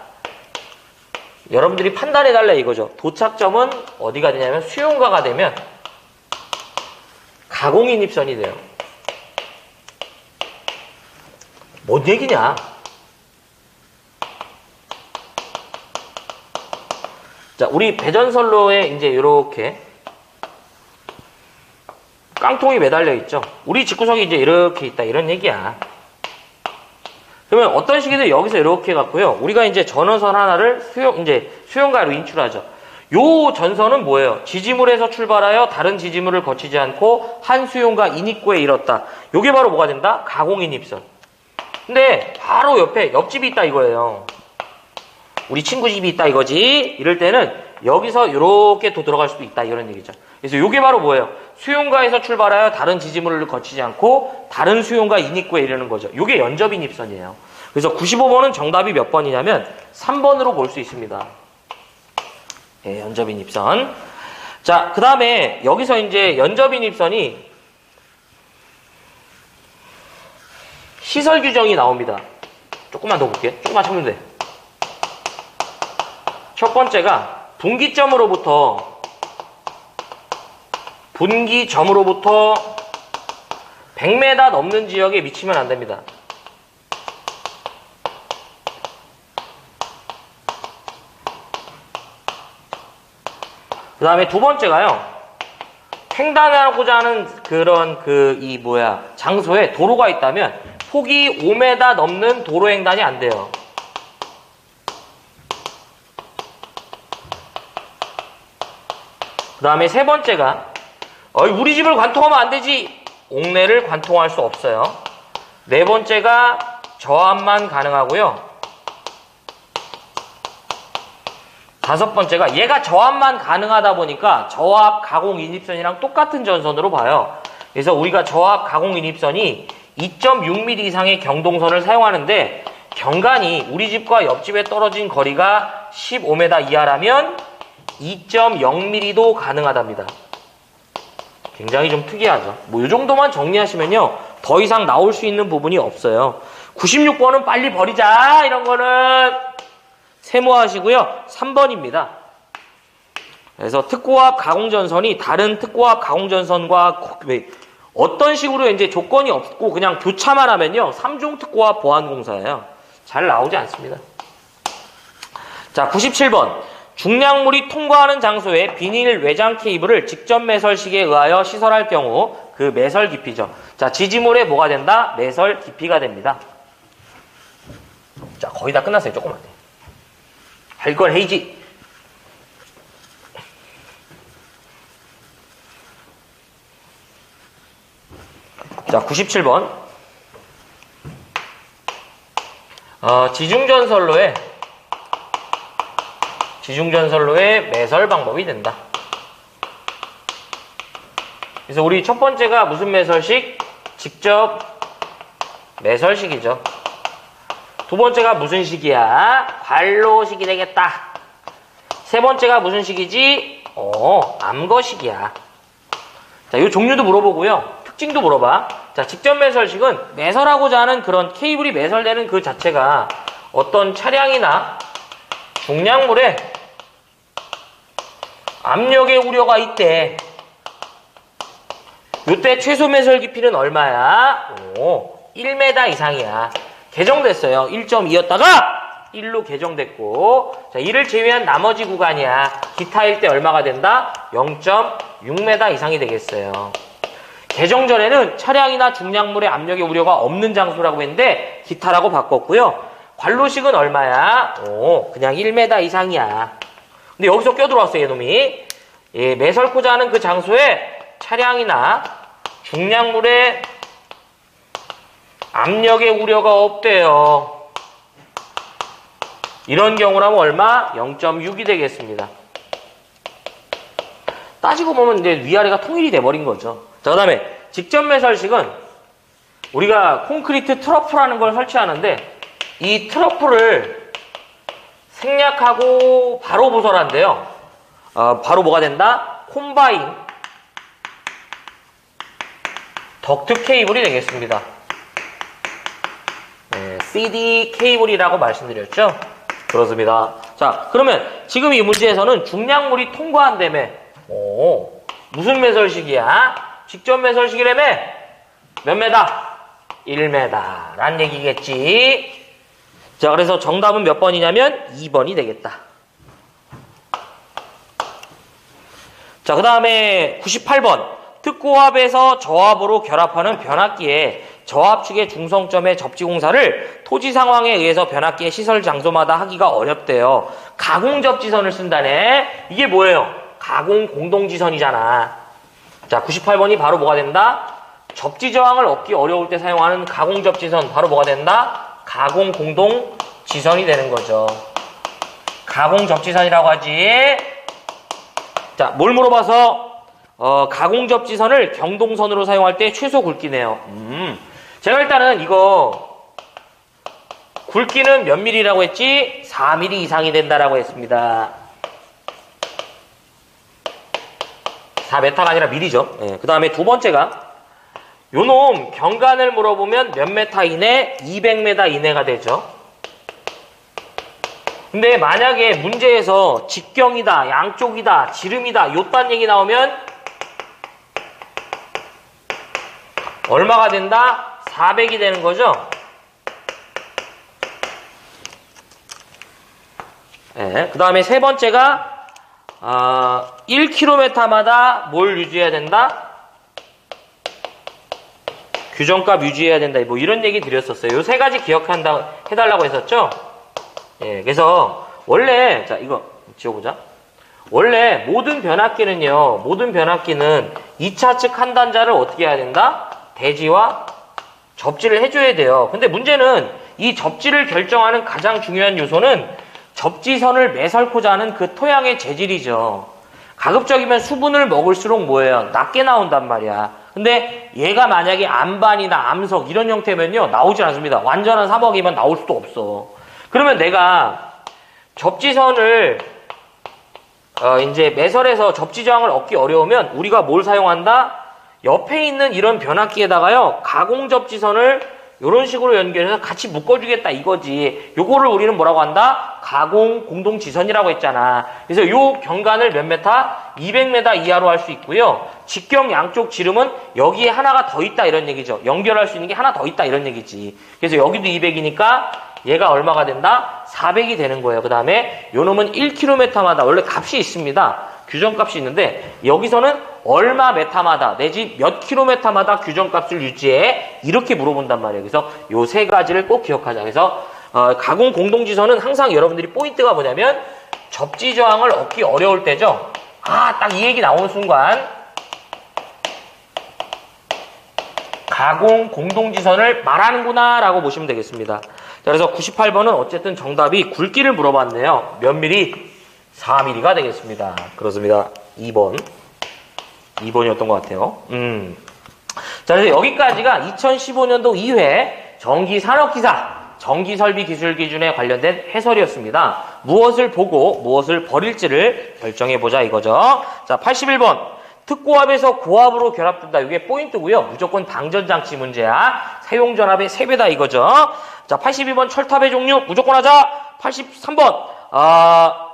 여러분들이 판단해달라 이거죠. 도착점은 어디가 되냐면 수용가가 되면 가공인입선이 돼요. 뭔 얘기냐? 자, 우리 배전선로에 이제 이렇게 깡통이 매달려 있죠. 우리 집구석이 이제 이렇게 있다 이런 얘기야. 그러면 어떤 식이든 여기서 이렇게 갖고요. 우리가 이제 전원선 하나를 수용가로 인출하죠. 요 전선은 뭐예요? 지지물에서 출발하여 다른 지지물을 거치지 않고 한 수용가 인입구에 이뤘다. 요게 바로 뭐가 된다? 가공인입선. 근데 바로 옆에 옆집이 있다 이거예요. 우리 친구 집이 있다 이거지. 이럴 때는 여기서 이렇게 또 들어갈 수도 있다 이런 얘기죠. 그래서 요게 바로 뭐예요? 수용가에서 출발하여 다른 지지물을 거치지 않고 다른 수용가 인입구에 이르는 거죠. 요게 연접인입선이에요. 그래서 95번은 정답이 몇 번이냐면 3번으로 볼 수 있습니다. 예, 연접인입선. 자, 그 다음에 여기서 이제 연접인입선이 시설 규정이 나옵니다. 조금만 더 볼게요. 조금만 참으면 돼. 첫 번째가 분기점으로부터 100m 넘는 지역에 미치면 안 됩니다. 그 다음에 두 번째가요. 횡단하고자 하는 그런 장소에 도로가 있다면 폭이 5m 넘는 도로 횡단이 안 돼요. 그 다음에 세 번째가 우리 집을 관통하면 안 되지. 옥내를 관통할 수 없어요. 네 번째가 저압만 가능하고요. 다섯 번째가 얘가 저압만 가능하다 보니까 저압 가공 인입선이랑 똑같은 전선으로 봐요. 그래서 우리가 저압 가공 인입선이 2.6mm 이상의 경동선을 사용하는데 경간이 우리 집과 옆집에 떨어진 거리가 15m 이하라면 2.0mm도 가능하답니다. 굉장히 좀 특이하죠. 이 정도만 정리하시면요. 더 이상 나올 수 있는 부분이 없어요. 96번은 빨리 버리자. 이런 거는 세모하시고요. 3번입니다. 그래서 특고압 가공전선이 다른 특고압 가공전선과 어떤 식으로 이제 조건이 없고 그냥 교차만 하면요. 3종 특고압 보안공사예요. 잘 나오지 않습니다. 자, 97번. 중량물이 통과하는 장소에 비닐 외장 케이블을 직접 매설식에 의하여 시설할 경우 그 매설 깊이죠. 자, 지지물에 뭐가 된다? 매설 깊이가 됩니다. 자, 거의 다 끝났어요. 조금만 돼. 할 걸 해야지. 자, 97번. 지중전선로의 매설 방법이 된다. 그래서 우리 첫 번째가 무슨 매설식? 직접 매설식이죠. 두 번째가 무슨 식이야? 관로식이 되겠다. 세 번째가 무슨 식이지? 암거식이야. 자, 이 종류도 물어보고요. 특징도 물어봐. 자, 직접 매설식은 매설하고자 하는 그런 케이블이 매설되는 그 자체가 어떤 차량이나 중량물에 압력의 우려가 있대. 이때 최소 매설 깊이는 얼마야? 1m 이상이야. 개정됐어요. 1.2였다가 1로 개정됐고, 자, 이를 제외한 나머지 구간이야. 기타일 때 얼마가 된다? 0.6m 이상이 되겠어요. 개정 전에는 차량이나 중량물의 압력의 우려가 없는 장소라고 했는데 기타라고 바꿨고요. 관로식은 얼마야? 그냥 1m 이상이야. 근데 여기서 껴들어왔어요, 이놈이. 예, 매설코자 하는 그 장소에 차량이나 중량물의 압력의 우려가 없대요. 이런 경우라면 얼마? 0.6이 되겠습니다. 따지고 보면 이제 위아래가 통일이 돼버린 거죠. 자, 그 다음에 직접 매설식은 우리가 콘크리트 트러플이라는 걸 설치하는데 이 트러플을 생략하고 바로 부설한대요. 바로 뭐가 된다? 콤바인 덕트 케이블이 되겠습니다. 네, CD 케이블이라고 말씀드렸죠? 그렇습니다. 자, 그러면 지금 이 문제에서는 중량물이 통과한다며. 무슨 매설식이야? 직접 매설식이라며? 몇 메다? 1m 란 얘기겠지. 자, 그래서 정답은 몇 번이냐면 2번이 되겠다. 자, 그 다음에 98번. 특고합에서 저합으로 결합하는 변압기에 저합측의 중성점의 접지공사를 토지 상황에 의해서 변압기의 시설 장소마다 하기가 어렵대요. 가공접지선을 쓴다네. 이게 뭐예요? 가공 공동지선이잖아. 자, 98번이 바로 뭐가 된다? 접지 저항을 얻기 어려울 때 사용하는 가공접지선 바로 뭐가 된다? 가공 공동지선이 되는 거죠. 가공접지선이라고 하지. 자, 뭘 물어봐서 가공접지선을 경동선으로 사용할 때 최소 굵기네요. 제가 일단은 이거 굵기는 몇 밀리라고 했지? 4mm 이상이 된다라고 했습니다. 4m가 아니라 밀리죠. 네, 그 다음에 두 번째가 요놈 경관을 물어보면 몇 메타 이내? 200m 이내가 되죠. 근데 만약에 문제에서 직경이다, 양쪽이다, 지름이다 요딴 얘기 나오면 얼마가 된다? 400이 되는 거죠. 네, 그 다음에 세 번째가 1km마다 뭘 유지해야 된다? 규정값 유지해야 된다. 뭐 이런 얘기 드렸었어요. 요 세 가지 해달라고 했었죠? 예, 그래서 원래 자 이거 지워보자. 원래 모든 변압기는 2차 측 한단자를 어떻게 해야 된다? 대지와 접지를 해줘야 돼요. 근데 문제는 이 접지를 결정하는 가장 중요한 요소는 접지선을 매설코자 하는 그 토양의 재질이죠. 가급적이면 수분을 먹을수록 뭐예요? 낮게 나온단 말이야. 근데 얘가 만약에 암반이나 암석 이런 형태면요 나오지 않습니다. 완전한 사막이면 나올 수도 없어. 그러면 내가 접지선을 이제 매설해서 접지 저항을 얻기 어려우면 우리가 뭘 사용한다? 옆에 있는 이런 변압기에다가요 가공 접지선을 이런 식으로 연결해서 같이 묶어주겠다 이거지. 요거를 우리는 뭐라고 한다? 가공 공동지선이라고 했잖아. 그래서 요 경관을 몇 메타? 200m 이하로 할 수 있고요. 직경 양쪽 지름은 여기에 하나가 더 있다 이런 얘기죠. 연결할 수 있는 게 하나 더 있다 이런 얘기지. 그래서 여기도 200이니까 얘가 얼마가 된다? 400이 되는 거예요. 그 다음에 요 놈은 1km마다 원래 값이 있습니다. 규정값이 있는데 여기서는 얼마 메타마다 내지 몇 킬로메타마다 규정값을 유지해 이렇게 물어본단 말이에요. 그래서 요 세 가지를 꼭 기억하자. 그래서 가공 공동지선은 항상 여러분들이 포인트가 뭐냐면 접지 저항을 얻기 어려울 때죠. 딱 이 얘기 나오는 순간 가공 공동지선을 말하는구나 라고 보시면 되겠습니다. 자, 그래서 98번은 어쨌든 정답이 굵기를 물어봤네요. 몇 미리? 4mm가 되겠습니다. 그렇습니다. 2번이었던 것 같아요. 자, 그래서 여기까지가 2015년도 2회 전기산업기사 전기설비기술 기준에 관련된 해설이었습니다. 무엇을 보고 무엇을 버릴지를 결정해보자 이거죠. 자, 81번. 특고합에서 고합으로 결합된다. 이게 포인트고요. 무조건 방전장치 문제야. 사용전압의 3배다 이거죠. 자, 82번 철탑의 종류 무조건 하자. 83번.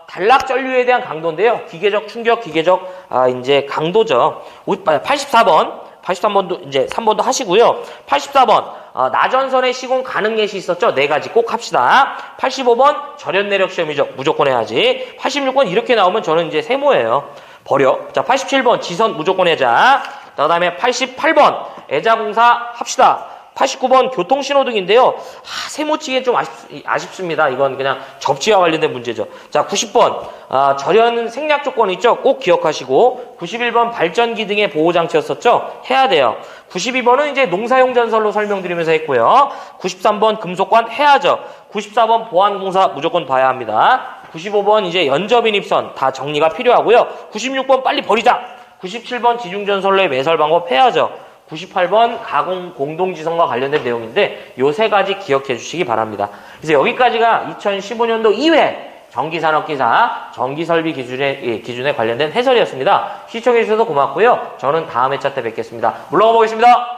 단락전류에 대한 강도인데요. 기계적 충격, 기계적 이제 강도죠. 83번도 이제 3번도 하시고요. 84번 나전선의 시공 가능 예시 있었죠? 4가지 꼭 합시다. 85번 절연 내력 시험이죠. 무조건 해야지. 86번 이렇게 나오면 저는 이제 세모예요. 버려. 자, 87번 지선 무조건 해자. 그 다음에 88번 애자공사 합시다. 89번 교통신호등인데요. 세모치기에 좀 아쉽습니다. 이건 그냥 접지와 관련된 문제죠. 자, 90번 절연 생략 조건 있죠? 꼭 기억하시고 91번 발전기 등의 보호장치였었죠? 해야 돼요. 92번은 이제 농사용 전설로 설명드리면서 했고요. 93번 금속관 해야죠. 94번 보안공사 무조건 봐야 합니다. 95번 이제 연접인 입선 다 정리가 필요하고요. 96번 빨리 버리자. 97번 지중전선로의 매설 방법 해야죠. 98번 가공 공동지성과 관련된 내용인데 요 세 가지 기억해 주시기 바랍니다. 그래서 여기까지가 2015년도 2회 전기산업기사 전기설비 기준에 관련된 해설이었습니다. 시청해 주셔서 고맙고요. 저는 다음 회차 때 뵙겠습니다. 물러가 보겠습니다.